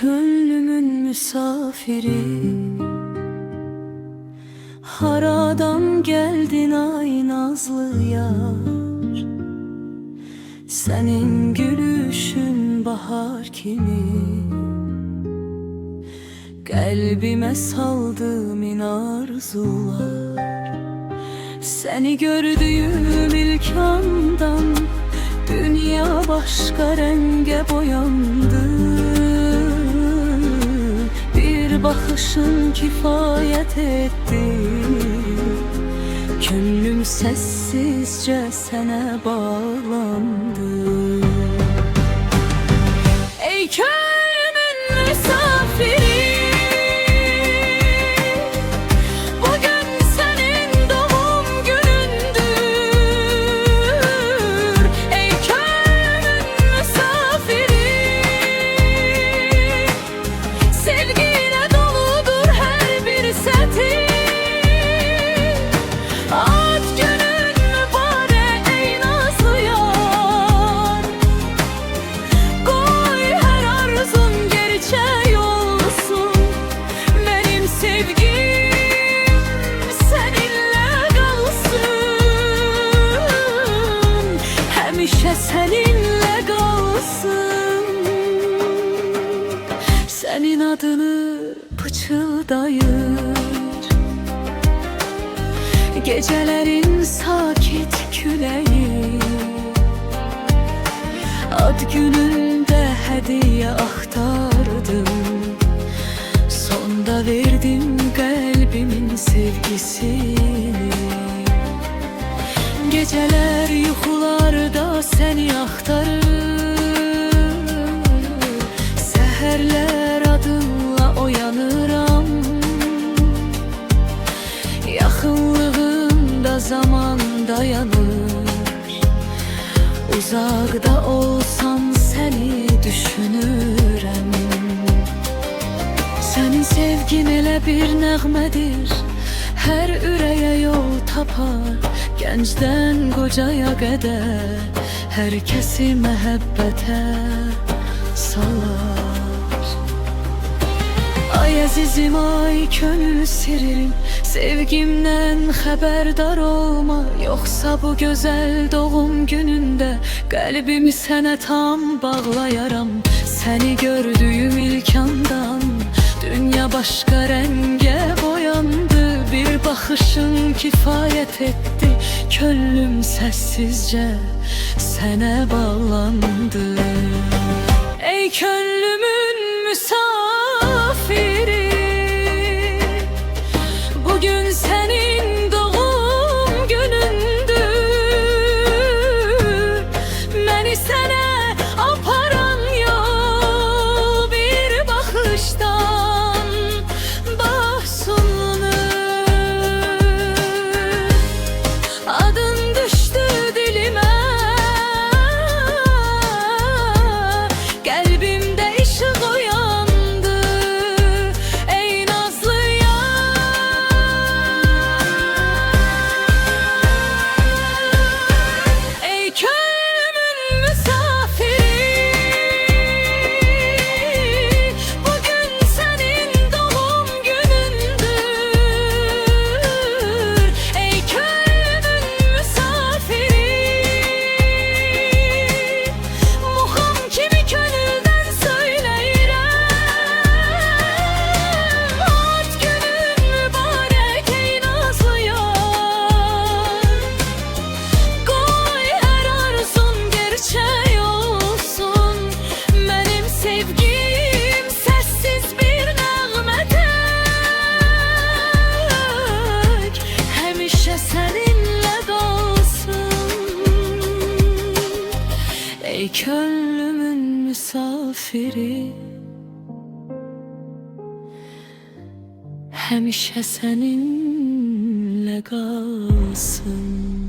Könlümün misafiri, haradan geldin ay nazlı yar. Senin gülüşün bahar kimi, kalbime saldığım arzular. Seni gördüğüm ilk andan dünya başka renge boyandı. Bir bakışın kifayet etti, gönlüm sessizce sana bağlandı. Ey könlümün misafiri, seninle kalsın. Senin adını pıçıldayır gecelerin sakit küleği. Ad gününde hediye aktardım, sonda verdim kalbimin sevgisini. Geceler yuxularda seni axtarır, səhərlər adınla oyanıram. Yaxınlığında zaman dayanır, uzaqda olsam seni düşünürəm. Sənin sevgin elə bir nəğmədir, hər ürəyə yol tapar. Gəncdən qocaya qədər hər kəsi məhəbbətə salar. Ay əzizim, ay könül sirrim, sevgimdən xəbərdar olma. Yoxsa bu gözəl doğum günündə qəlbimi sənə tam bağlayaram. Səni gördüyüm ilk andan dünya başqa rəngə boyandı. Bir baxışın kifayət etdi, könlüm səssizcə sənə bağlandı. Ey könlümün misafiri, bugün senin doğum günündür. Məni sənə aparan yol bir baxışdan bahsunlanır. Adın düştü dilime, kalbimde ışık uyandı. Ey nazlı yar, ey könlümün misafiri, bugün senin doğum günündür. Ey könlümün misafiri, muham kimi könülden söyleyirəm. Ad günün mübarek ey nazlı yar. Qoy hər arzun gerçək olsun. Mənim sevgim səssiz bir nəğmədək, həmişə səninlə qalsın. Ey könlümün misafiri, həmişə səninlə qalsın.